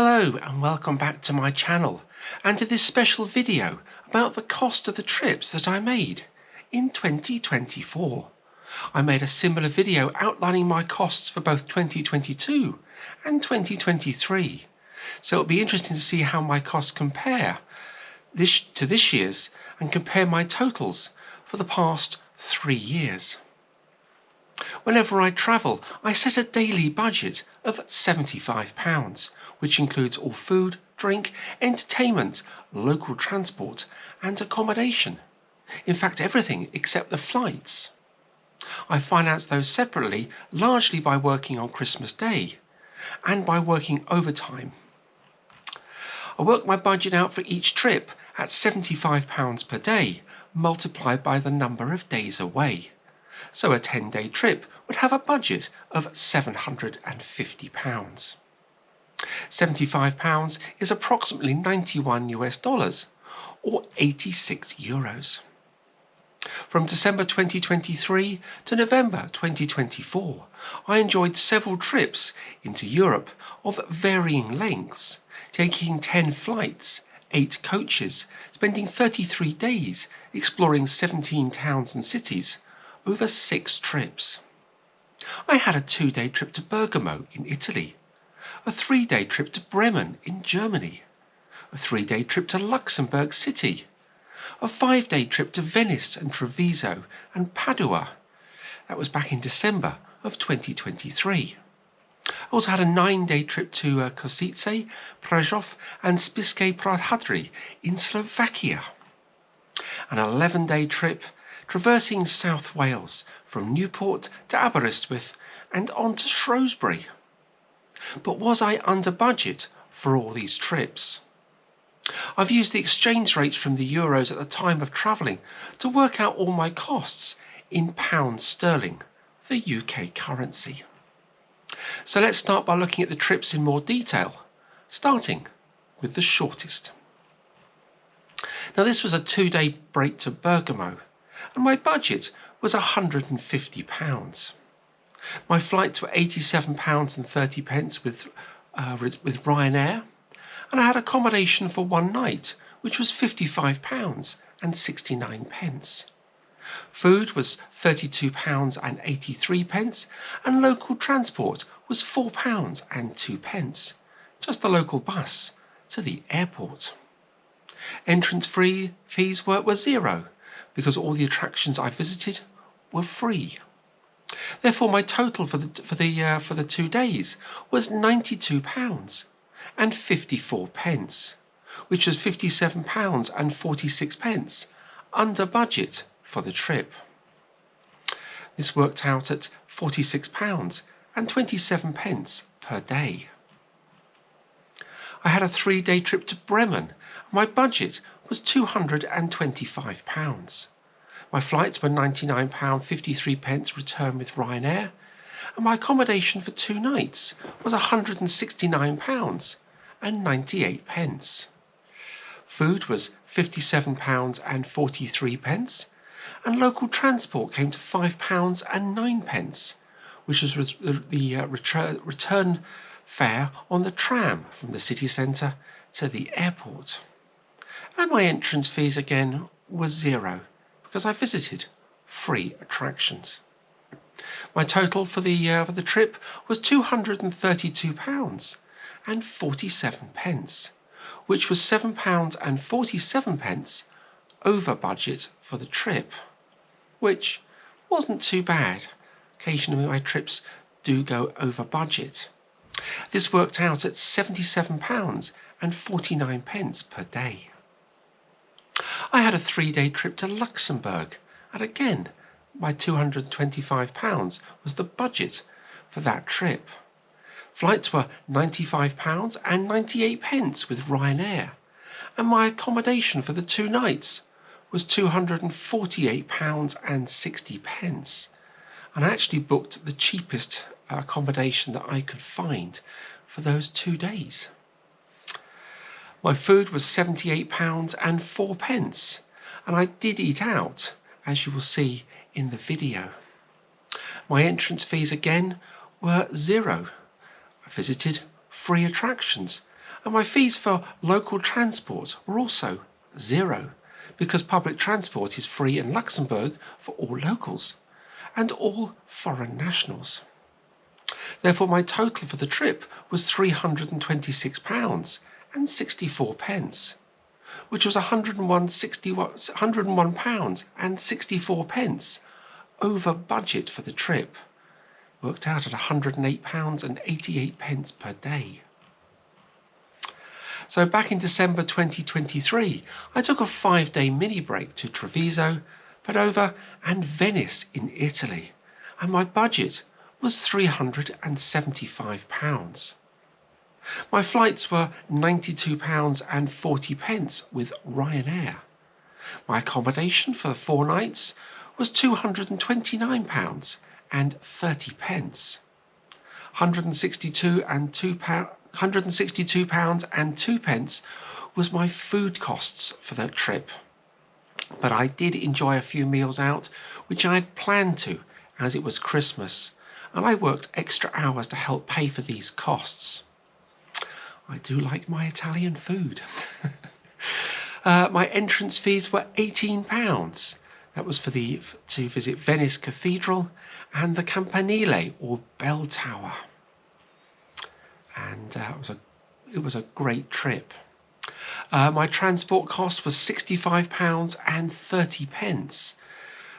Hello and welcome back to my channel and to this special video about the cost of the trips that I made in 2024. I made a similar video outlining my costs for both 2022 and 2023, so it'll be interesting to see how my costs compare to this year's and compare my totals for the past 3 years. Whenever I travel, I set a daily budget of £75, which includes all food, drink, entertainment, local transport and accommodation. In fact, everything except the flights. I finance those separately, largely by working on Christmas Day and by working overtime. I work my budget out for each trip at £75 per day, multiplied by the number of days away. So a 10-day trip would have a budget of £750. £75 is approximately $91 or 86 euros. From December 2023 to November 2024, I enjoyed several trips into Europe of varying lengths, taking 10 flights, 8 coaches, spending 33 days exploring 17 towns and cities over 6 trips. I had a 2-day trip to Bergamo in Italy, a 3-day trip to Bremen in Germany, a 3-day trip to Luxembourg City, a 5-day trip to Venice and Treviso and Padova. That was back in December of 2023. I also had a 9-day trip to Kosice, Presov and Srewsbury Padova in Slovakia, an 11-day trip traversing South Wales from Newport to Aberystwyth and on to Shrewsbury. But was I under budget for all these trips? I've used the exchange rates from the euros at the time of travelling to work out all my costs in pounds sterling, the UK currency. So let's start by looking at the trips in more detail, starting with the shortest. Now this was a 2-day break to Bergamo, and my budget was £150. My flights were £87.30 with Ryanair, and I had accommodation for 1 night, which was £55.69. Food was £32.83, and local transport was £4.02, just the local bus to the airport. Entrance fees were zero, because all the attractions I visited were free. Therefore, my total for the 2 days was £92.54, which was £57.46 under budget for the trip. This worked out at £46.27 per day. I had a 3-day trip to Bremen. My budget was £225. My flights were £99.53 return with Ryanair, and my accommodation for 2 nights was £169.98. Food was £57.43, and local transport came to £5.09, which was the return fare on the tram from the city centre to the airport. And my entrance fees again were zero, because I visited free attractions. My total for the trip was £232.47, which was £7.47 over budget for the trip, which wasn't too bad. Occasionally my trips do go over budget. This worked out at £77.49 per day. I had a 3-day trip to Luxembourg, and again, my £225 was the budget for that trip. Flights were £95.98 with Ryanair, and my accommodation for the 2 nights was £248.60. And I actually booked the cheapest accommodation that I could find for those 2 days. My food was £78.04, and I did eat out, as you will see in the video. My entrance fees again were zero. I visited free attractions, And my fees for local transport were also zero, because public transport is free in Luxembourg for all locals and all foreign nationals. Therefore, my total for the trip was £326 and 64 pence, which was £101 and 64 pence over budget for the trip, worked out at £108 and 88 pence per day. So back in December 2023, I took a 5-day mini break to Treviso, Padova and Venice in Italy, and my budget was £375. My flights were £92 and 40 pence with Ryanair. My accommodation for the 4 nights was £229 and 30 pence. £162 and £162 and 2 pence was my food costs for that trip. But I did enjoy a few meals out, which I had planned to, as it was Christmas, and I worked extra hours to help pay for these costs. I do like my Italian food. My entrance fees were £18. That was to visit Venice Cathedral and the Campanile, or bell tower. And it was a great trip. My transport cost was £65 and 30 pence.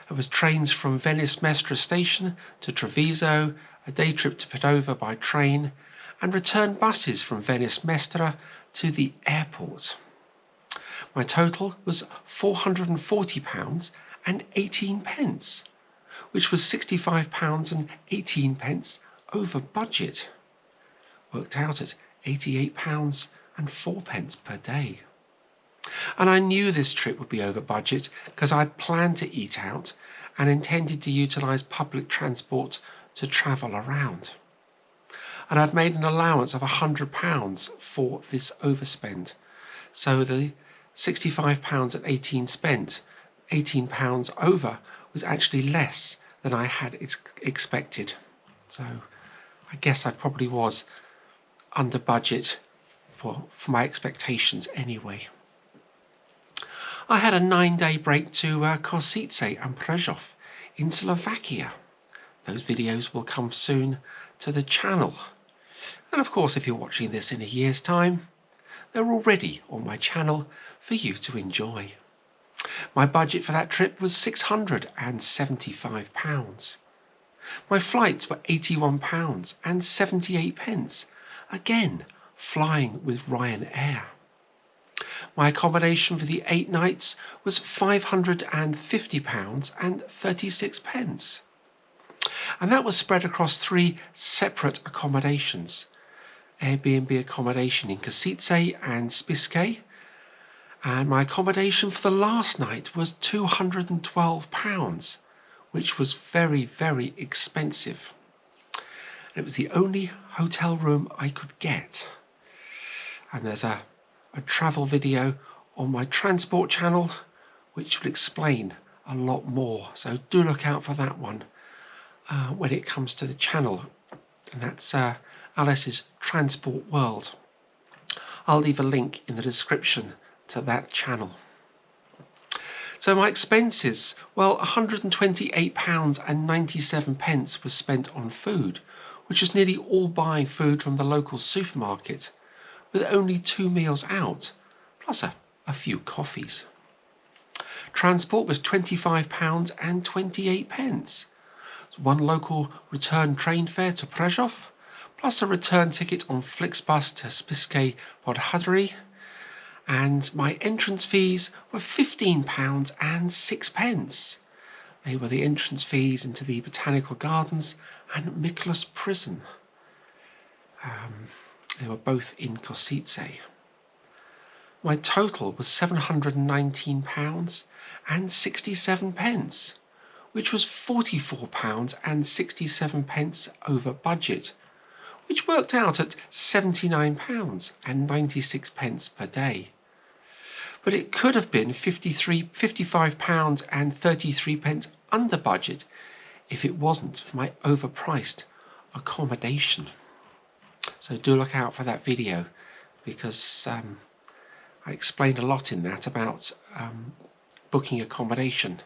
It was trains from Venice Mestra station to Treviso, a day trip to Padova by train, and return buses from Venice Mestra to the airport. My total was £440 and 18 pence, which was £65 and 18 pence over budget, worked out at £88 and 4 pence per day. And I knew this trip would be over budget because I'd planned to eat out and intended to utilise public transport to travel around. And I'd made an allowance of £100 for this overspend. So the £65 and 18 spent, £18 over, was actually less than I had expected. So I guess I probably was under budget for my expectations anyway. I had a 9-day break to Kosice and Presov in Slovakia. Those videos will come soon to the channel. And of course, if you're watching this in a year's time, they're already on my channel for you to enjoy. My budget for that trip was £675. My flights were £81 and 78 pence, again flying with Ryanair. My accommodation for the 8 nights was £550 and 36 pence. And that was spread across 3 separate accommodations. Airbnb accommodation in Kosice and Shrewsbury, and my accommodation for the last night was £212, which was very, very expensive. And it was the only hotel room I could get. And there's a travel video on my transport channel which will explain a lot more, so do look out for that one when it comes to the channel, and that's Alice's Transport World. I'll leave a link in the description to that channel. So my expenses, well, £128 and 97 pence was spent on food, which was nearly all buying food from the local supermarket, with only 2 meals out, plus a few coffees. Transport was £25 and 28 pence. 1 local return train fare to Presov, plus a return ticket on Flixbus to Spisky Podhadry, and my entrance fees were £15 and 6 pence. They were the entrance fees into the Botanical Gardens and Michaelis Prison. They were both in Kosice. My total was £719 and 67 pence, which was £44 and 67 pence over budget, which worked out at £79 and 96 pence per day. But it could have been £55 and 33 pence under budget if it wasn't for my overpriced accommodation. So do look out for that video. It'll because I explained a lot in that about booking accommodation,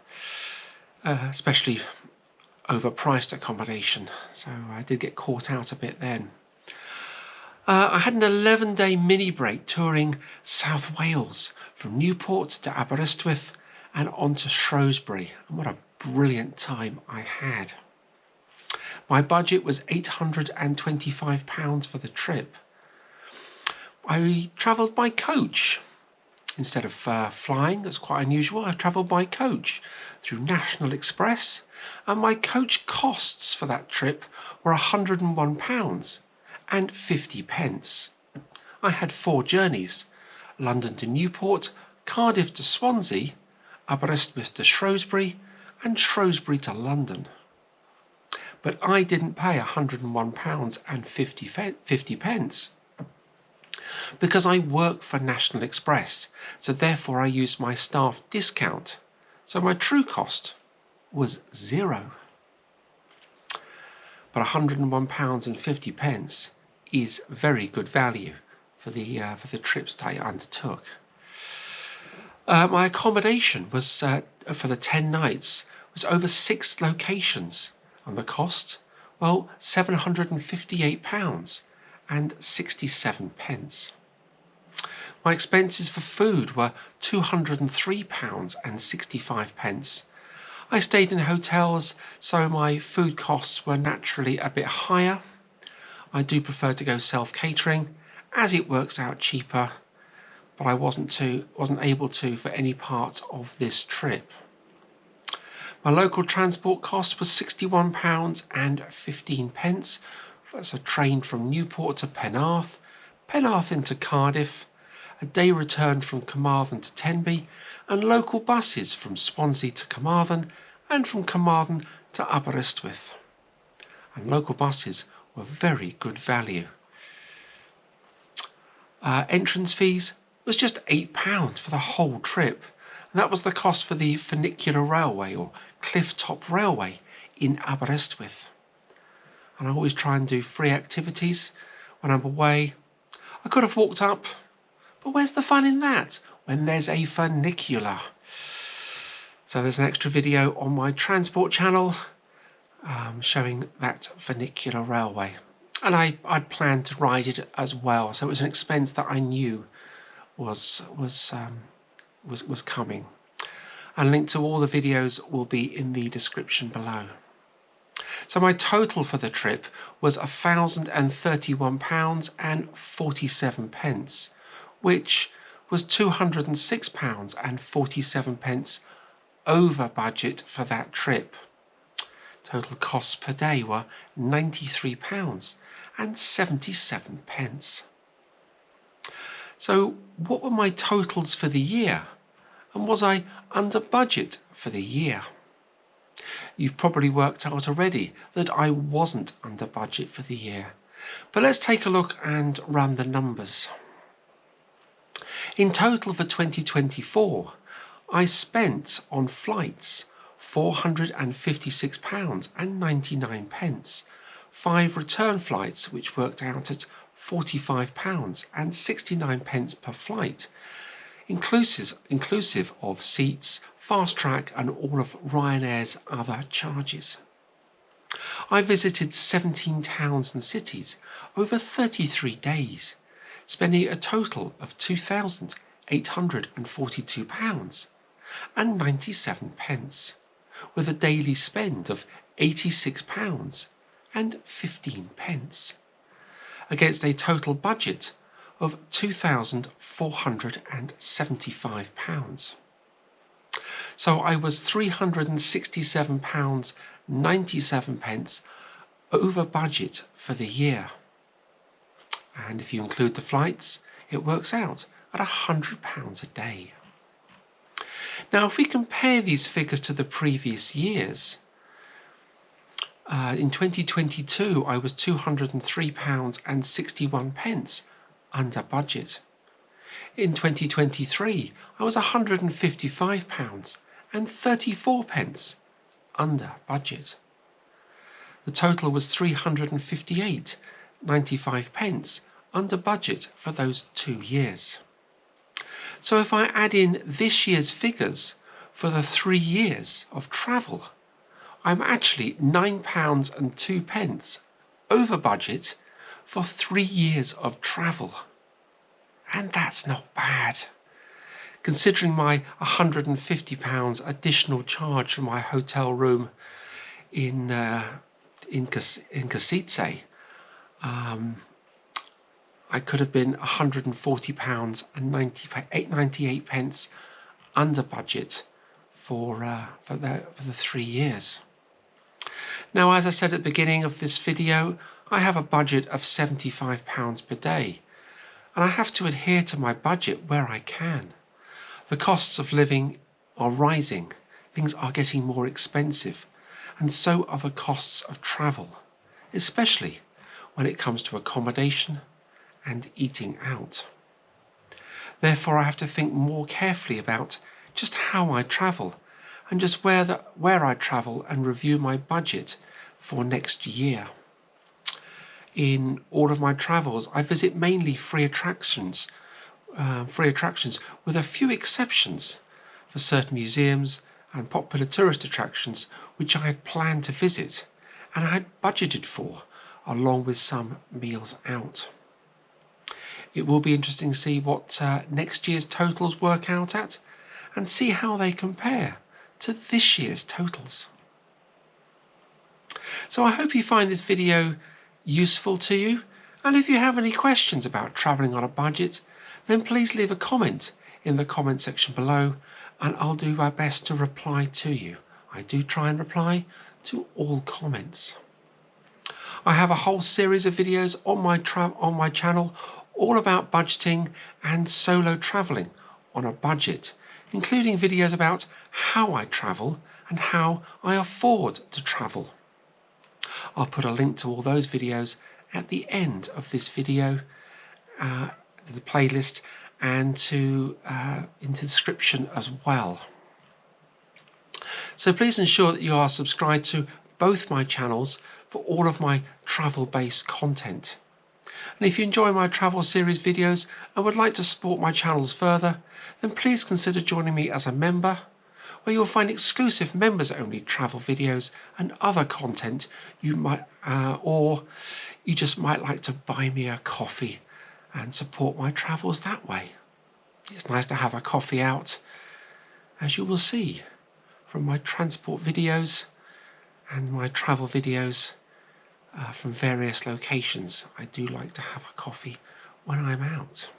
especially overpriced accommodation. So I did get caught out a bit then. I had an 11-day mini break touring South Wales from Newport to Aberystwyth and on to Shrewsbury, and what a brilliant time I had. My budget was £825 for the trip. I travelled by coach. Instead of flying, that's quite unusual, I travelled by coach through National Express, and my coach costs for that trip were £101 and 50p. I had 4 journeys: London to Newport, Cardiff to Swansea, Aberystwyth to Shrewsbury, and Shrewsbury to London. But I didn't pay £101 and 50p because I work for National Express, so therefore I used my staff discount, so my true cost was £0. But £101 and 50p is very good value for the trips that I undertook. My accommodation was for the 10 nights was over 6 locations, and the cost, well, £758 and 67p. My expenses for food were £203 and 65p. I stayed in hotels, so my food costs were naturally a bit higher. I do prefer to go self-catering, as it works out cheaper, but I wasn't able to for any part of this trip. My local transport cost was £61 and 15p. That's a train from Newport to Penarth, Penarth into Cardiff, a day return from Carmarthen to Tenby, and local buses from Swansea to Carmarthen and from Carmarthen to Aberystwyth. And local buses were very good value. Entrance fees was just £8 for the whole trip, and that was the cost for the funicular railway or cliff top railway in Aberystwyth. And I always try and do free activities when I'm away. I could have walked up, but where's the fun in that when there's a funicular? So there's an extra video on my transport channel showing that funicular railway, and I'd planned to ride it as well, so it was an expense that I knew was coming. And link to all the videos will be in the description below. So my total for the trip was £1,031 and 47p, which was £206 and 47p over budget for that trip. Total costs per day were £93 and 77p. So what were my totals for the year? And was I under budget for the year? You've probably worked out already that I wasn't under budget for the year. But let's take a look and run the numbers. In total for 2024, I spent on flights £456 and 99p, 5 return flights which worked out at £45 and 69p per flight, inclusive of seats, fast track and all of Ryanair's other charges. I visited 17 towns and cities over 33 days, spending a total of £2,842 and 97p, with a daily spend of £86 and 15p, against a total budget of £2,475. So I was £367 97p over budget for the year. And if you include the flights, it works out at £100 a day. Now, if we compare these figures to the previous years, in 2022 I was £203 and 61p under budget. In 2023 I was £155 and 34p under budget. The total was £358 95p under budget for those 2 years. So if I add in this year's figures for the 3 years of travel, I'm actually £9.02 over budget for 3 years of travel. And that's not bad, considering my £150 additional charge for my hotel room in Kosice. I could have been £140 and 98 pence under budget for the 3 years. Now, as I said at the beginning of this video, I have a budget of £75 per day, and I have to adhere to my budget where I can. The costs of living are rising, things are getting more expensive, and so are the costs of travel, especially when it comes to accommodation and eating out. Therefore, I have to think more carefully about just how I travel and just where I travel, and review my budget for next year. In all of my travels, I visit mainly free attractions with a few exceptions for certain museums and popular tourist attractions which I had planned to visit and I had budgeted for, along with some meals out. It will be interesting to see what next year's totals work out at, and see how they compare to this year's totals. So I hope you find this video useful to you, and if you have any questions about travelling on a budget, then please leave a comment in the comment section below, and I'll do my best to reply to you. I do try and reply to all comments. I have a whole series of videos on my channel all about budgeting and solo travelling on a budget, including videos about how I travel and how I afford to travel. I'll put a link to all those videos at the end of this video, the playlist, and in the description as well. So please ensure that you are subscribed to both my channels for all of my travel-based content. And if you enjoy my travel series videos and would like to support my channels further, then please consider joining me as a member, where you'll find exclusive members-only travel videos and other content you might, or you just might like to buy me a coffee and support my travels that way. It's nice to have a coffee out, as you will see from my transport videos and my travel videos from various locations. I do like to have a coffee when I'm out,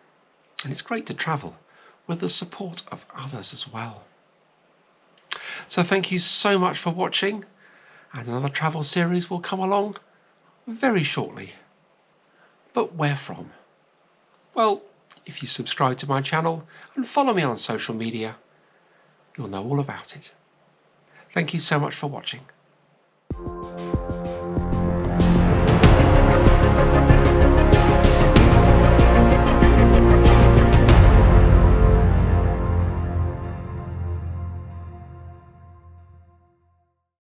and it's great to travel with the support of others as well. So thank you so much for watching, and another travel series will come along very shortly. But where from? Well, if you subscribe to my channel and follow me on social media, you'll know all about it. Thank you so much for watching.